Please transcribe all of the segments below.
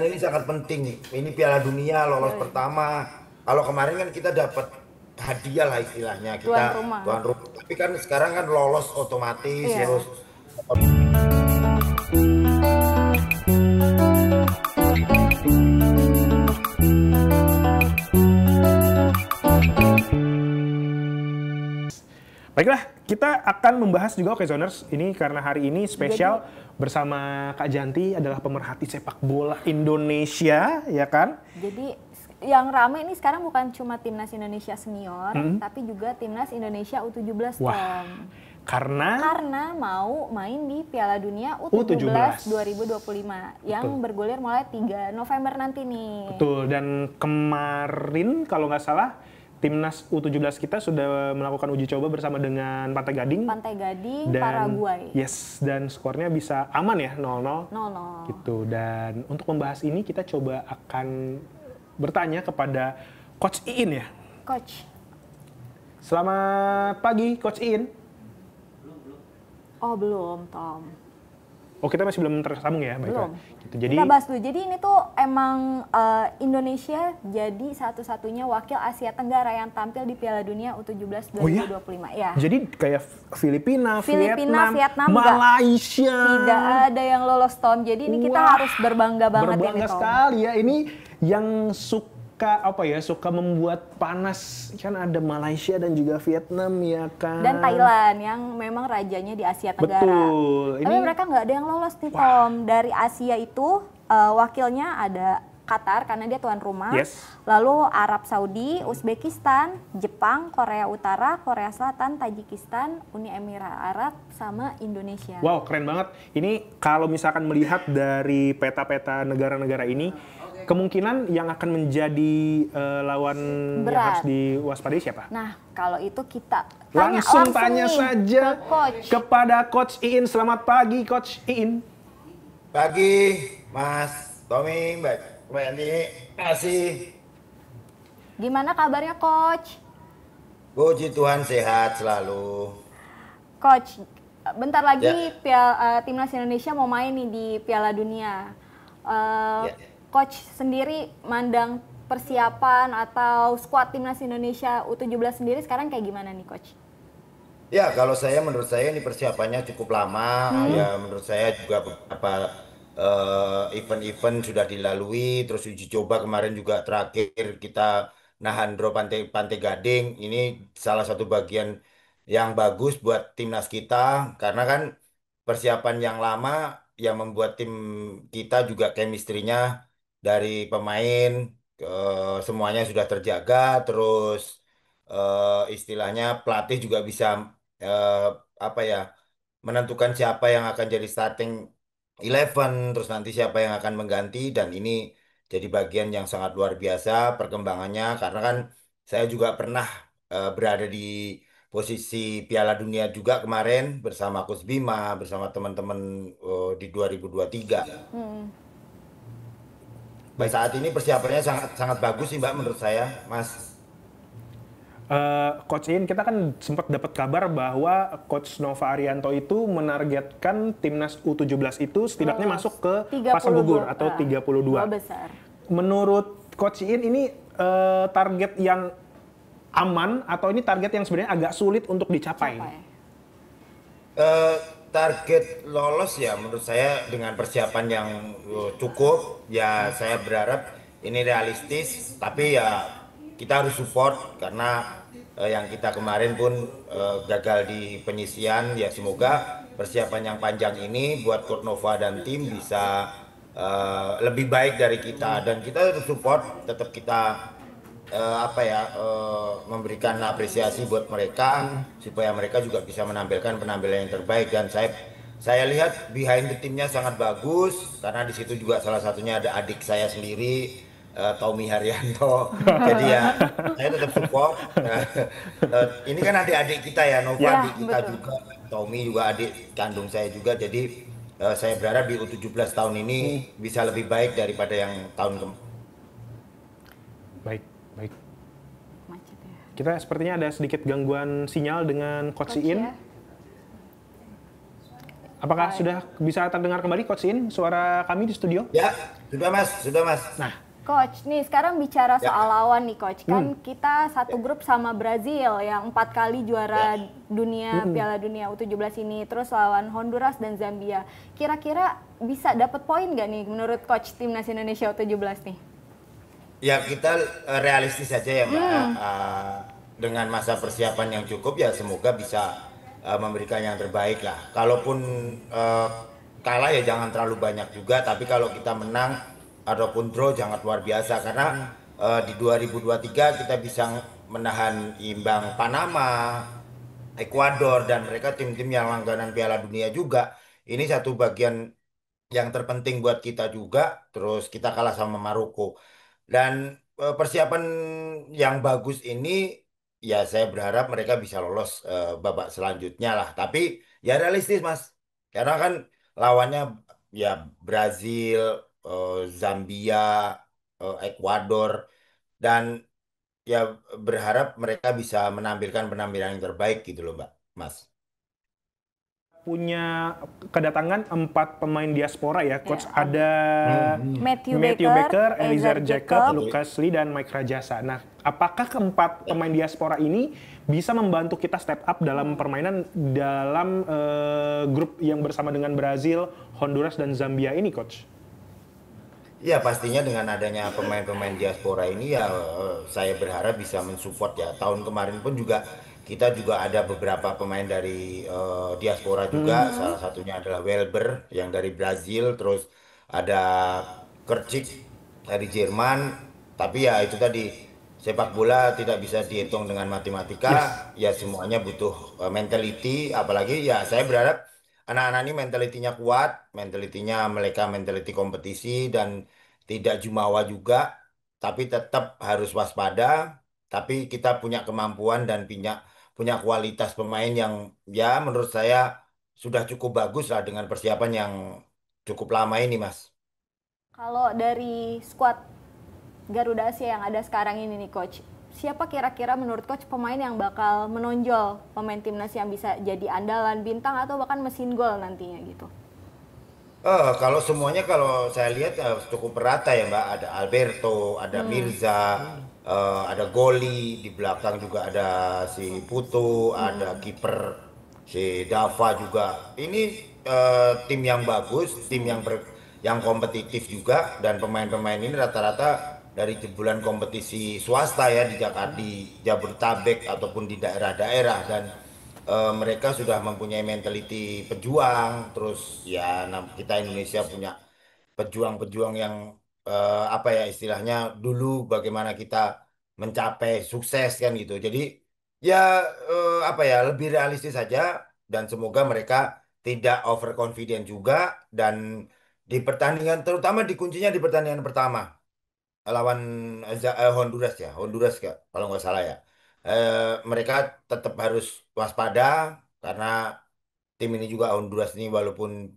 Ini sangat penting. Ini Piala Dunia lolos pertama. Kalau kemarin kan kita dapat hadiah lah istilahnya, Tuan kita rumah. tuan rumah. Tapi kan sekarang kan lolos otomatis Iya. terus. Baiklah, kita akan membahas juga Okezoners ini karena hari ini spesial bersama Kak Janti adalah pemerhati sepak bola Indonesia, ya kan? Jadi yang rame ini sekarang bukan cuma timnas Indonesia senior, tapi juga timnas Indonesia U17 Wah, Tom. Karena mau main di Piala Dunia U17 2025 yang bergulir mulai 3 November nanti nih. Betul, dan kemarin kalau nggak salah timnas U17 kita sudah melakukan uji coba bersama dengan Pantai Gading. Pantai Gading, Paraguay. Yes, dan skornya bisa aman ya, 0-0. 0-0. Gitu. Dan untuk membahas ini kita coba akan bertanya kepada Coach Iin ya. Coach. Selamat pagi, Coach Iin. Oh belum, Tom. Oh, kita masih belum tersambung ya, Belum. baiklah. Gitu. Jadi kita bahas dulu. Jadi ini tuh emang Indonesia jadi satu-satunya wakil Asia Tenggara yang tampil di Piala Dunia U17 2025. Ya. Jadi kayak Filipina, Vietnam, Malaysia tidak ada yang lolos, Tom. Jadi ini kita harus berbangga banget ini, Tom. Berbangga sekali ya. Ini yang suka suka membuat panas kan, ada Malaysia dan juga Vietnam ya kan. Dan Thailand yang memang rajanya di Asia Tenggara. Betul. Tapi mereka nggak ada yang lolos nih, Tom. Dari Asia itu wakilnya ada Qatar karena dia tuan rumah. Yes. Lalu Arab Saudi, Uzbekistan, Jepang, Korea Utara, Korea Selatan, Tajikistan, Uni Emirat Arab, sama Indonesia. Wow, keren banget. Ini kalau misalkan melihat dari peta-peta negara-negara ini, kemungkinan yang akan menjadi lawan yang harus diwaspadai siapa? Nah, kalau itu kita langsung tanya saja ke kepada Coach Iin. Selamat pagi, Coach Iin. Pagi, Mas Tommy, Mbak Andi. Kasih. Gimana kabarnya, Coach? Puji Tuhan, sehat selalu. Coach, bentar lagi timnas Indonesia mau main nih di Piala Dunia. Coach sendiri mandang persiapan atau skuad timnas Indonesia U17 sendiri sekarang kayak gimana nih, Coach? Ya, kalau menurut saya ini persiapannya cukup lama. Ya, menurut saya juga beberapa event-event sudah dilalui. Terus uji coba kemarin juga terakhir kita nahan draw Pantai Gading. Ini salah satu bagian yang bagus buat timnas kita. Karena kan persiapan yang lama yang membuat tim kita juga chemistry-nya dari pemain semuanya sudah terjaga. Terus istilahnya pelatih juga bisa apa ya, menentukan siapa yang akan jadi starting 11, terus nanti siapa yang akan mengganti, dan ini jadi bagian yang sangat luar biasa perkembangannya karena kan saya juga pernah berada di posisi Piala Dunia juga kemarin bersama Coach Bima, bersama teman-teman di 2023. Saat ini persiapannya sangat sangat bagus sih, Mbak, menurut saya, Mas. Coach Iin, kita kan sempat dapat kabar bahwa Coach Nova Arianto itu menargetkan timnas U17 itu setidaknya masuk ke fase gugur atau 32. Besar. Menurut Coach Iin ini target yang aman atau ini target yang sebenarnya agak sulit untuk dicapai? Target lolos ya menurut saya dengan persiapan yang cukup ya, saya berharap ini realistis, tapi ya kita harus support karena yang kita kemarin pun gagal di penyisian. Ya semoga persiapan yang panjang ini buat Coach Nova dan tim bisa lebih baik dari kita, dan kita harus support, tetap kita memberikan apresiasi buat mereka supaya mereka juga bisa menampilkan penampilan yang terbaik. Dan saya lihat behind the timnya sangat bagus karena di situ juga salah satunya ada adik saya sendiri, Tommy Haryanto. Jadi ya saya tetap support. Ini kan adik-adik kita ya, Nova adik kita juga, Tommy juga adik kandung saya juga. Jadi saya berharap di U17 tahun ini bisa lebih baik daripada yang tahun kemarin. Baik. Kita sepertinya ada sedikit gangguan sinyal dengan Coach Iin. Apakah sudah bisa terdengar kembali Coach In suara kami di studio? Ya, sudah Mas, sudah Mas. Nah, Coach, nih sekarang bicara soal lawan nih Coach. Kan kita satu grup sama Brazil yang 4 kali juara dunia Piala Dunia U17 ini. Terus lawan Honduras dan Zambia. Kira-kira bisa dapat poin nggak nih menurut Coach Timnas Indonesia U17 nih? Ya kita realistis saja ya Mbak. Dengan masa persiapan yang cukup ya semoga bisa memberikan yang terbaik lah. Kalaupun kalah ya jangan terlalu banyak juga, tapi kalau kita menang ataupun draw jangan luar biasa karena di 2023 kita bisa menahan imbang Panama, Ekuador dan mereka tim-tim yang langganan Piala Dunia juga. Ini satu bagian yang terpenting buat kita juga. Terus kita kalah sama Maroko. Dan persiapan yang bagus ini ya saya berharap mereka bisa lolos babak selanjutnya lah. Tapi ya realistis Mas. Karena kan lawannya ya Brazil, Zambia, Ekuador dan ya berharap mereka bisa menampilkan penampilan yang terbaik gitu loh Mbak, Mas. Punya kedatangan 4 pemain diaspora ya, Coach. Ada Matthew Baker, Baker, Eliezer Jacob, Jacob, Lucas Lee, dan Mike Rajasa. Nah, apakah keempat pemain diaspora ini bisa membantu kita step up dalam permainan dalam grup yang bersama dengan Brazil, Honduras, dan Zambia ini, Coach? Ya pastinya dengan adanya pemain-pemain diaspora ini ya saya berharap bisa mensupport ya. Tahun kemarin pun juga kita juga ada beberapa pemain dari diaspora juga. Salah satunya adalah Welber yang dari Brazil, terus ada Kercik dari Jerman. Tapi ya itu tadi sepak bola tidak bisa dihitung dengan matematika. Ya semuanya butuh mentality. Apalagi ya saya berharap anak-anak ini mentalitinya kuat, mentalitinya mereka mentality kompetisi dan tidak jumawa juga, tapi tetap harus waspada. Tapi kita punya kemampuan dan punya punya kualitas pemain yang ya menurut saya sudah cukup bagus lah dengan persiapan yang cukup lama ini, Mas. Kalau dari skuad Garuda Asia yang ada sekarang ini nih Coach, siapa kira-kira menurut Coach pemain yang bakal menonjol pemain timnas yang bisa jadi andalan, bintang, atau bahkan mesin gol nantinya gitu? Kalau semuanya kalau saya lihat cukup merata ya Mbak. Ada Alberto, ada Mirza, ada Goli, di belakang juga ada si Putu, ada kiper si Dava juga. Ini tim yang bagus, tim yang kompetitif juga dan pemain-pemain ini rata-rata dari jebolan kompetisi swasta ya di Jakarta, di Jabodetabek ataupun di daerah-daerah dan mereka sudah mempunyai mentality pejuang. Terus ya kita Indonesia punya pejuang-pejuang yang apa ya istilahnya dulu bagaimana kita mencapai sukses kan gitu. Jadi ya apa ya lebih realistis saja dan semoga mereka tidak overconfident juga dan di pertandingan terutama di kuncinya di pertandingan pertama lawan Honduras ya, Honduras kalau nggak salah ya. Mereka tetap harus waspada karena tim ini juga Honduras ini walaupun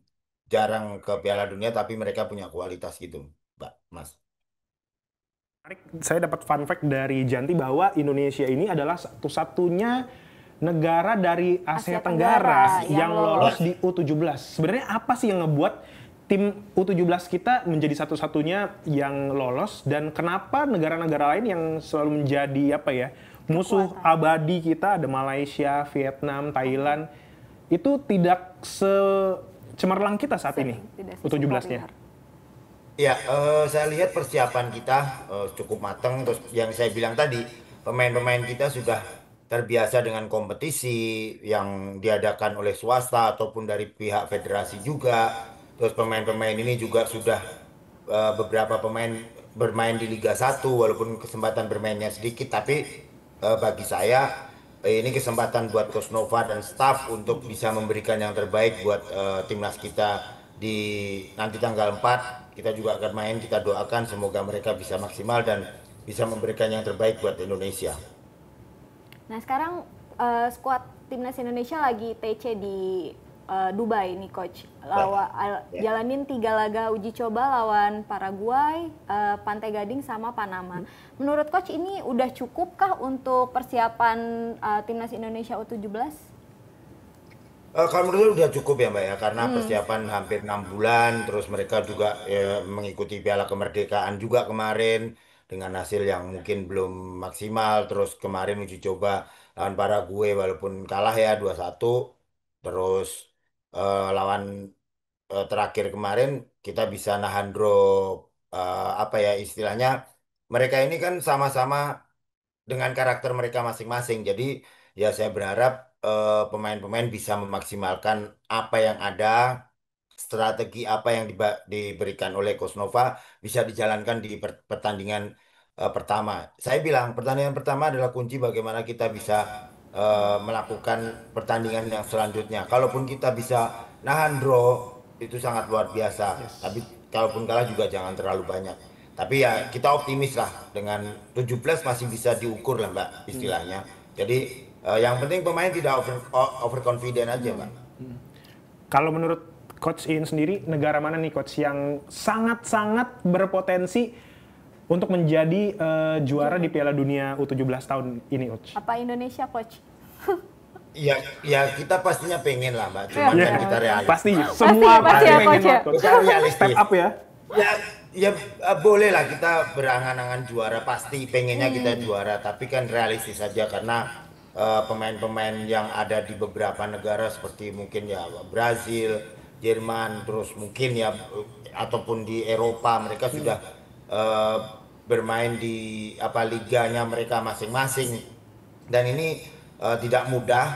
jarang ke Piala Dunia tapi mereka punya kualitas gitu, Mbak, Mas. Saya dapat fun fact dari Janti bahwa Indonesia ini adalah satu-satunya negara dari Asia Tenggara yang lolos di U17. Sebenarnya apa sih yang ngebuat tim U17 kita menjadi satu-satunya yang lolos dan kenapa negara-negara lain yang selalu menjadi apa ya musuh abadi kita, ada Malaysia, Vietnam, Thailand, itu tidak secemerlang kita saat ini U17-nya? Ya, saya lihat persiapan kita cukup matang. Terus yang saya bilang tadi, pemain-pemain kita sudah terbiasa dengan kompetisi yang diadakan oleh swasta ataupun dari pihak federasi juga. Terus pemain-pemain ini juga sudah beberapa pemain bermain di Liga 1 walaupun kesempatan bermainnya sedikit. Tapi bagi saya ini kesempatan buat Coach Nova dan staff untuk bisa memberikan yang terbaik buat timnas kita di nanti tanggal 4. Kita juga akan main, kita doakan semoga mereka bisa maksimal dan bisa memberikan yang terbaik buat Indonesia. Nah sekarang skuad timnas Indonesia lagi TC di Dubai nih Coach. Jalanin 3 laga uji coba lawan Paraguay, Pantai Gading sama Panama. Menurut Coach ini udah cukupkah untuk persiapan timnas Indonesia U17? Kalau menurut saya udah cukup ya Mbak ya, karena Hmm. persiapan hampir 6 bulan, terus mereka juga mengikuti Piala Kemerdekaan juga kemarin dengan hasil yang mungkin belum maksimal, terus kemarin uji coba lawan Paraguay walaupun kalah ya 2-1, terus lawan terakhir kemarin kita bisa nahan draw, apa ya istilahnya, mereka ini kan sama-sama dengan karakter mereka masing-masing. Jadi ya saya berharap pemain-pemain bisa memaksimalkan apa yang ada, strategi apa yang diberikan oleh Coach Nova bisa dijalankan di pertandingan pertama. Saya bilang pertandingan pertama adalah kunci bagaimana kita bisa melakukan pertandingan yang selanjutnya. Kalaupun kita bisa nahan draw itu sangat luar biasa. Tapi kalaupun kalah juga jangan terlalu banyak. Tapi ya kita optimis lah dengan 17 masih bisa diukur lah Mbak istilahnya. Jadi yang penting pemain tidak overconfident aja Mbak. Kalau menurut Coach In sendiri, negara mana nih Coach yang sangat-sangat berpotensi untuk menjadi juara di Piala Dunia U17 tahun ini, Coach? Apa Indonesia, Coach? Ya, ya kita pastinya pengen lah Mbak. Iya, Cuman kan iya, kita oke. realistis. Pasti, Pasti, semua pasti pasti ya, pengen Coach ya. banget, Coach. Kita Step realistis. up ya. Ya, ya boleh lah kita berangan-angan juara. Pasti pengennya kita juara. Tapi kan realistis saja karena pemain-pemain yang ada di beberapa negara seperti mungkin ya Brazil, Jerman, terus mungkin ya ataupun di Eropa mereka sudah eh, bermain di apa liganya mereka masing-masing. Dan ini tidak mudah.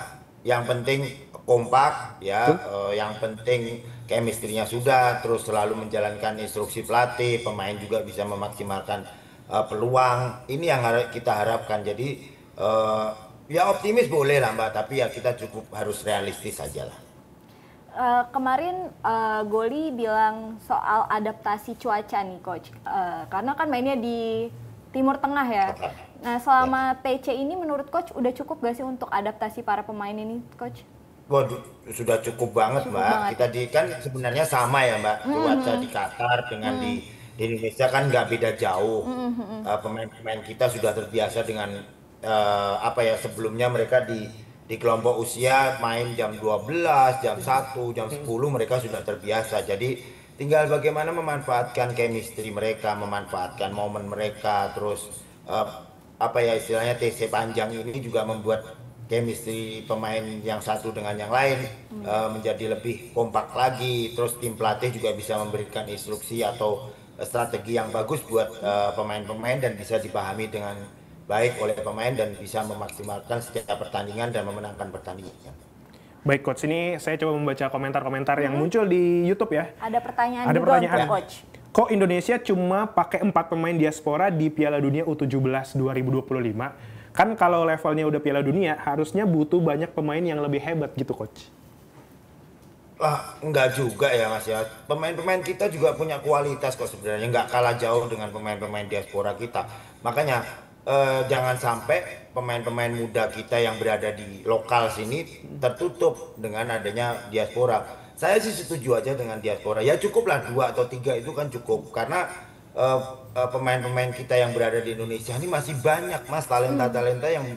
Yang penting kompak ya, Betul. yang penting chemistry-nya sudah, terus selalu menjalankan instruksi pelatih, pemain juga bisa memaksimalkan peluang. Ini yang kita harapkan. Jadi eh, ya optimis boleh lah Mbak, tapi ya kita cukup harus realistis saja lah. Kemarin Goli bilang soal adaptasi cuaca nih, Coach. Karena kan mainnya di Timur Tengah ya. Oke. Nah, Ya. selama TC ini menurut Coach udah cukup gak sih untuk adaptasi para pemain ini, Coach? Waduh, sudah cukup banget Cukup Mbak. banget. Kita di kan sebenarnya sama ya Mbak. Cuaca di Qatar dengan di Indonesia kan nggak beda jauh. Pemain-pemain kita sudah terbiasa dengan apa ya sebelumnya mereka di kelompok usia main jam 12, jam 1, jam 10 mereka sudah terbiasa. Jadi tinggal bagaimana memanfaatkan chemistry mereka, memanfaatkan momen mereka, terus eh, apa ya istilahnya TC panjang ini juga membuat chemistry pemain yang satu dengan yang lain menjadi lebih kompak lagi. Terus tim pelatih juga bisa memberikan instruksi atau strategi yang bagus buat pemain-pemain dan bisa dipahami dengan baik oleh pemain dan bisa memaksimalkan setiap pertandingan dan memenangkan pertandingan. Baik, Coach. Ini saya coba membaca komentar-komentar yang muncul di YouTube ya. Ada pertanyaan Ada juga pertanyaan. untuk Coach. Kok Indonesia cuma pakai 4 pemain diaspora di Piala Dunia U17 2025? Kan kalau levelnya udah Piala Dunia, harusnya butuh banyak pemain yang lebih hebat gitu, Coach. Enggak juga ya Mas ya. Pemain-pemain kita juga punya kualitas kok sebenarnya. Enggak kalah jauh dengan pemain-pemain diaspora kita. Makanya jangan sampai pemain-pemain muda kita yang berada di lokal sini tertutup dengan adanya diaspora. Saya sih setuju aja dengan diaspora. Ya cukuplah 2 atau 3 itu kan cukup. Karena pemain-pemain kita yang berada di Indonesia ini masih banyak Mas talenta-talenta yang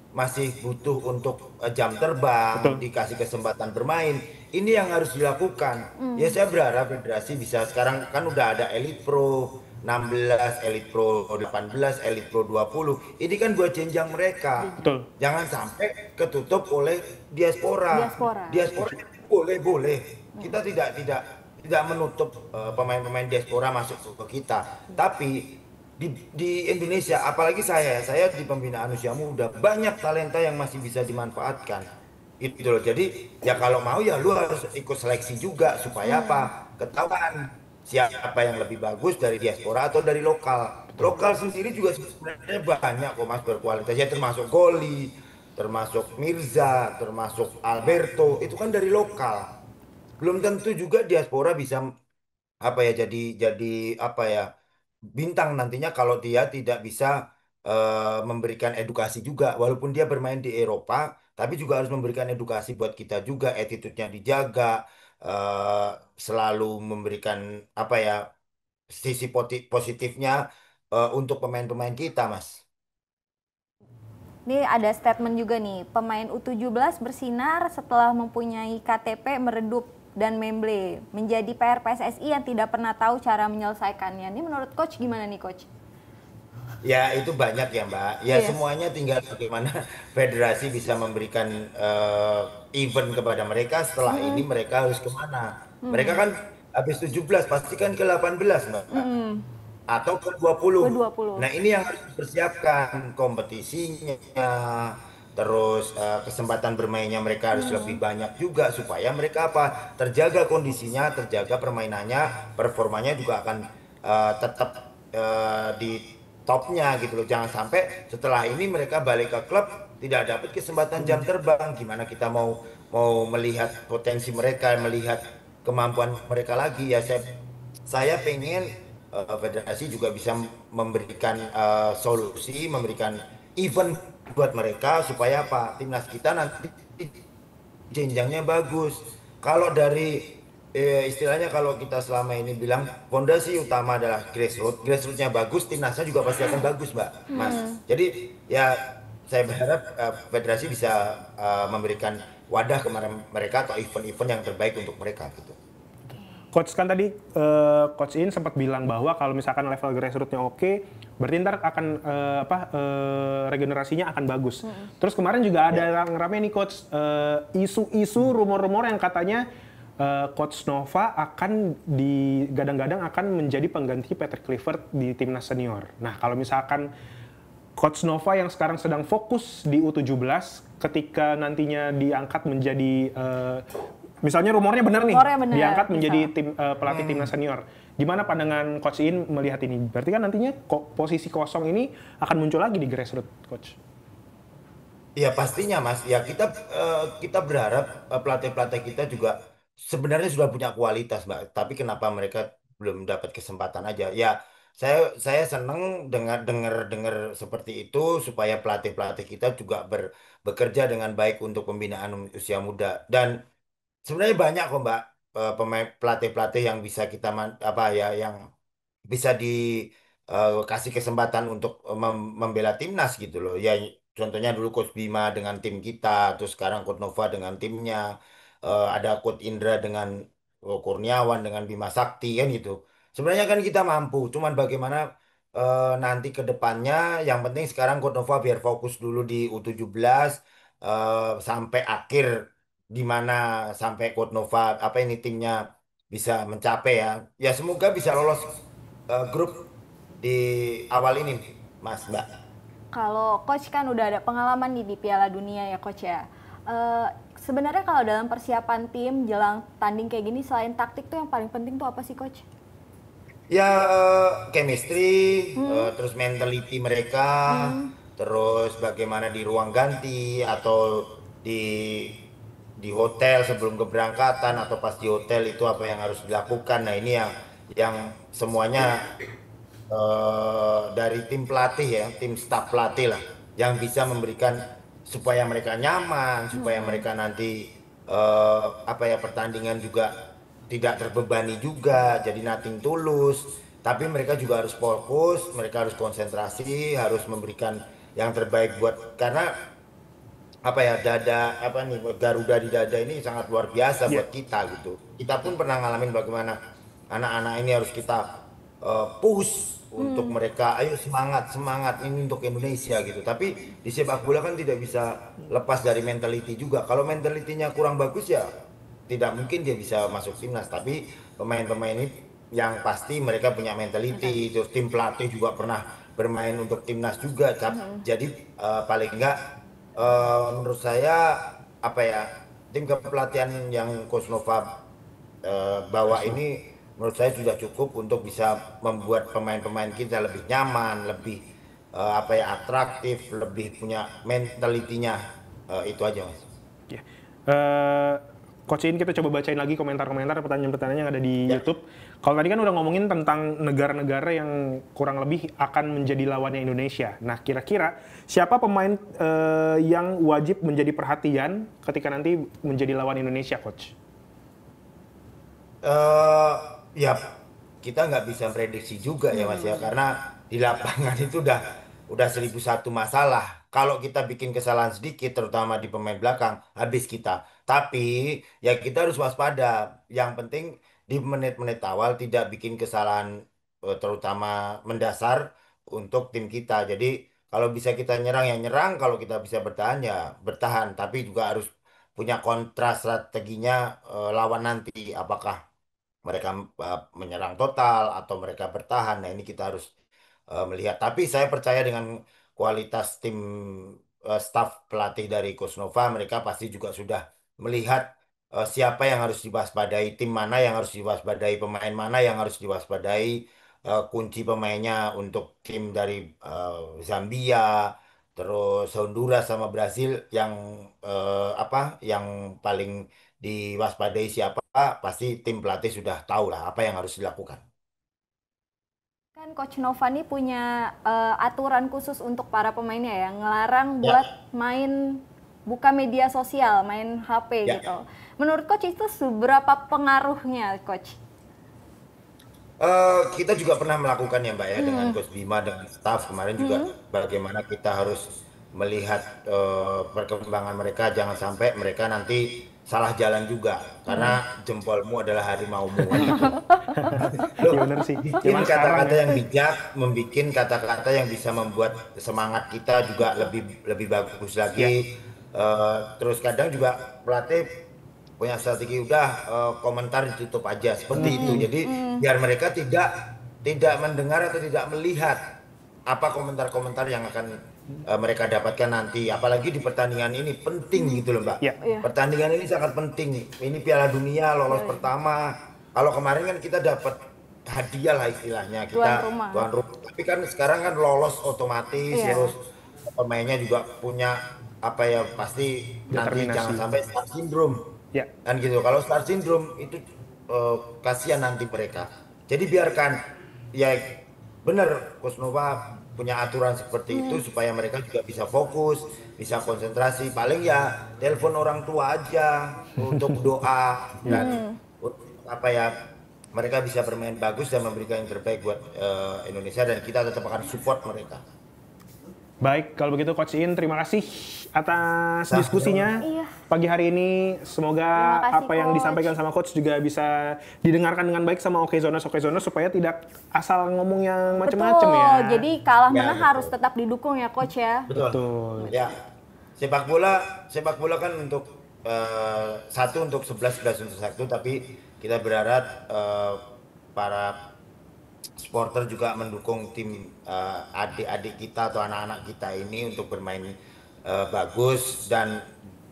masih butuh untuk jam terbang, Betul. dikasih kesempatan bermain. Ini yang harus dilakukan. Ya saya berharap federasi bisa sekarang kan udah ada Elite Pro 16, Elite Pro 18, Elite Pro 20. Ini kan buat jenjang mereka. Betul. Jangan sampai ketutup oleh diaspora. Diaspora. Diaspora boleh. Kita tidak menutup pemain-pemain diaspora masuk ke kita. Tapi di Indonesia, apalagi saya di pembinaan usia muda banyak talenta yang masih bisa dimanfaatkan. Itu loh. Jadi ya kalau mau ya lu harus ikut seleksi juga supaya apa? Ketahuan siapa yang lebih bagus dari diaspora atau dari lokal. Lokal sendiri juga sebenarnya banyak kok Mas berkualitas. Ya termasuk Goli, termasuk Mirza, termasuk Alberto, itu kan dari lokal. Belum tentu juga diaspora bisa apa ya jadi apa ya bintang nantinya kalau dia tidak bisa memberikan edukasi juga walaupun dia bermain di Eropa tapi juga harus memberikan edukasi buat kita juga attitude-nya dijaga, eh, selalu memberikan apa ya sisi positifnya untuk pemain-pemain kita Mas. Ini ada statement juga nih, pemain U17 bersinar setelah mempunyai KTP meredup dan memble, menjadi PR PSSI yang tidak pernah tahu cara menyelesaikannya. Ini menurut Coach gimana nih Coach? Ya itu banyak ya Mbak. Ya semuanya tinggal bagaimana federasi bisa memberikan event kepada mereka. Setelah ini mereka harus kemana? Mereka kan habis 17 pasti kan ke 18 Mbak. Atau ke 20. Ke-20. Nah, ini yang harus dipersiapkan kompetisinya. Terus kesempatan bermainnya mereka harus lebih banyak juga supaya mereka apa? Terjaga kondisinya, terjaga permainannya, performanya juga akan tetap di topnya gitu loh. Jangan sampai setelah ini mereka balik ke klub tidak dapat kesempatan jam terbang. Gimana kita mau melihat potensi mereka, melihat kemampuan mereka lagi ya. Saya pengen federasi juga bisa memberikan solusi, memberikan event buat mereka supaya apa? Timnas kita nanti jenjangnya bagus. Kalau dari istilahnya kalau kita selama ini bilang fondasi utama adalah grassrootsnya bagus, timnasnya juga pasti akan bagus, Mbak, Mas. Jadi ya saya berharap federasi bisa memberikan wadah kepada mereka atau event-event yang terbaik untuk mereka gitu. Coach kan tadi Coach In sempat bilang bahwa kalau misalkan level grassroots-nya oke, berarti ntar akan regenerasinya akan bagus. Terus kemarin juga ada yang rame nih Coach, isu-isu rumor-rumor yang katanya Coach Nova akan digadang-gadang akan menjadi pengganti Patrick Kluivert di timnas senior. Nah kalau misalkan Coach Nova yang sekarang sedang fokus di U17, ketika nantinya diangkat menjadi misalnya rumornya benar nih, diangkat menjadi pelatih timnas senior. Gimana pandangan Coach In melihat ini? Berarti kan nantinya posisi kosong ini akan muncul lagi di grassroots, Coach. Ya pastinya Mas. Ya kita berharap pelatih-pelatih kita juga sebenarnya sudah punya kualitas, Mbak. Tapi kenapa mereka belum dapat kesempatan aja? Ya saya senang dengar seperti itu supaya pelatih-pelatih kita juga bekerja dengan baik untuk pembinaan usia muda. Dan sebenarnya banyak kok Mbak pemain pelatih-pelatih yang bisa kita apa ya yang bisa dikasih kesempatan untuk membela timnas gitu loh. Ya contohnya dulu Coach Bima dengan tim kita, terus sekarang Coach Nova dengan timnya, ada Coach Indra dengan Kurniawan dengan Bima Sakti kan gitu. Sebenarnya kan kita mampu, cuman bagaimana nanti ke depannya yang penting sekarang Coach Nova biar fokus dulu di U17 sampai akhir di mana sampai Coach Nova apa ini timnya bisa mencapai ya. Ya semoga bisa lolos grup di awal ini, Mas Mbak. Kalau Coach kan udah ada pengalaman nih di Piala Dunia ya Coach ya. Sebenarnya kalau dalam persiapan tim jelang tanding kayak gini selain taktik tuh yang paling penting tuh apa sih Coach? Ya chemistry, terus mentality mereka, terus bagaimana di ruang ganti atau di di hotel sebelum keberangkatan atau pas di hotel itu apa yang harus dilakukan. Nah ini yang semuanya dari tim pelatih ya, tim staf pelatih lah, yang bisa memberikan supaya mereka nyaman, supaya mereka nanti apa ya pertandingan juga tidak terbebani juga, jadi nothing tulus. Tapi mereka juga harus fokus, mereka harus konsentrasi, harus memberikan yang terbaik buat karena apa ya apa nih Garuda di dada ini sangat luar biasa buat kita gitu. Kita pun pernah ngalamin bagaimana anak-anak ini harus kita push untuk mereka, ayo semangat ini untuk Indonesia gitu. Tapi di sepak bola kan tidak bisa lepas dari mentality juga. Kalau mentalitinya kurang bagus ya tidak mungkin dia bisa masuk timnas. Tapi pemain-pemain ini yang pasti mereka punya mentality. Terus tim pelatih juga pernah bermain untuk timnas juga. Jadi paling enggak menurut saya apa ya tim kepelatihan yang Coach Nova bawa ini menurut saya sudah cukup untuk bisa membuat pemain-pemain kita lebih nyaman, lebih apa ya atraktif, lebih punya mentalitinya itu aja Mas. Yeah. Coach In kita coba bacain lagi komentar-komentar pertanyaan-pertanyaan yang ada di YouTube. Kalau tadi kan udah ngomongin tentang negara-negara yang kurang lebih akan menjadi lawannya Indonesia. Nah kira-kira siapa pemain yang wajib menjadi perhatian ketika nanti menjadi lawan Indonesia, Coach? Ya kita nggak bisa prediksi juga ya Mas ya karena di lapangan itu udah udah 1001 masalah. Kalau kita bikin kesalahan sedikit, terutama di pemain belakang, habis kita. Tapi ya kita harus waspada. Yang penting di menit-menit awal tidak bikin kesalahan terutama mendasar untuk tim kita. Jadi kalau bisa kita nyerang ya nyerang, kalau kita bisa bertahan ya bertahan. Tapi juga harus punya kontra strateginya lawan nanti. Apakah mereka menyerang total atau mereka bertahan. Nah, ini kita harus melihat. Tapi saya percaya dengan kualitas tim staf pelatih dari Coach Nova, mereka pasti juga sudah melihat siapa yang harus diwaspadai, tim mana yang harus diwaspadai, pemain mana yang harus diwaspadai, kunci pemainnya untuk tim dari Zambia, terus Honduras sama Brazil yang yang paling diwaspadai siapa, pasti tim pelatih sudah tahu lah apa yang harus dilakukan. Kan Coach Nova nih punya aturan khusus untuk para pemainnya ya, ngelarang buat Ya, buka media sosial, main HP ya. gitu. Menurut Coach itu seberapa pengaruhnya, Coach? Kita juga pernah melakukan ya Mbak ya dengan Coach Bima dan staff kemarin juga bagaimana kita harus melihat perkembangan mereka jangan sampai mereka nanti salah jalan juga karena jempolmu adalah harimaumu kan gitu. Loh, Iya bener sih. bikin Zaman sekarang kata-kata ya. yang bijak, membikin kata-kata yang bisa membuat semangat kita juga lebih lebih bagus Ya. lagi. Terus kadang juga pelatih punya strategi udah komentar ditutup aja seperti itu. Jadi biar mereka tidak tidak mendengar atau tidak melihat apa komentar-komentar yang akan mereka dapatkan nanti. Apalagi di pertandingan ini penting gitu loh Mbak. Ya. Iya. Pertandingan ini sangat penting. Ini Piala Dunia lolos pertama. Kalau kemarin kan kita dapat hadiah lah istilahnya Tuan kita rumah. tuan rumah. Tapi kan sekarang kan lolos otomatis Iya. terus pemainnya juga punya apa ya pasti nanti jangan Determinasi. sampai star syndrome Ya. kan gitu. Kalau star syndrome itu kasihan nanti mereka. Jadi biarkan ya benar Coach Nova punya aturan seperti itu supaya mereka juga bisa fokus, bisa konsentrasi. Paling ya telepon orang tua aja untuk doa dan apa ya mereka bisa bermain bagus dan memberikan yang terbaik buat Indonesia dan kita tetap akan support mereka. Baik, kalau begitu Coach In, terima kasih atas Nah, diskusinya Iya. pagi hari ini. Semoga Terima kasih, apa yang Coach. disampaikan sama Coach juga bisa didengarkan dengan baik sama Okezonos supaya tidak asal ngomong yang macam-macam Betul. ya. Jadi kalah Ya, menang betul. harus tetap didukung ya, Coach ya. Betul. Ya, sepak bola kan untuk satu untuk 11 untuk satu, tapi kita berharap para supporter juga mendukung tim adik-adik kita atau anak-anak kita ini untuk bermain bagus dan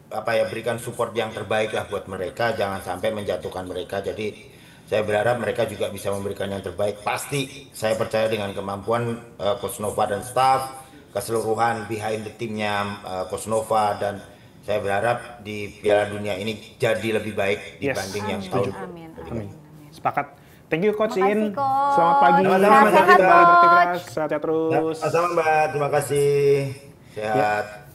apa ya berikan support yang terbaik lah buat mereka, jangan sampai menjatuhkan mereka. Jadi saya berharap mereka juga bisa memberikan yang terbaik. Pasti saya percaya dengan kemampuan Coach Nova dan staff, keseluruhan behind the timnya Coach Nova dan saya berharap di Piala Dunia ini jadi lebih baik Yes, dibanding yang setuju. tahun. Amin. Amin. Sepakat. Thank you Coach Makasih, In. Coach. Selamat pagi. Sama-sama, Selamat makasih, kembali Coach. beraktivitas. Sehat-sehat Ya, terus. sama Mbak, terima kasih. Ya. Sehat.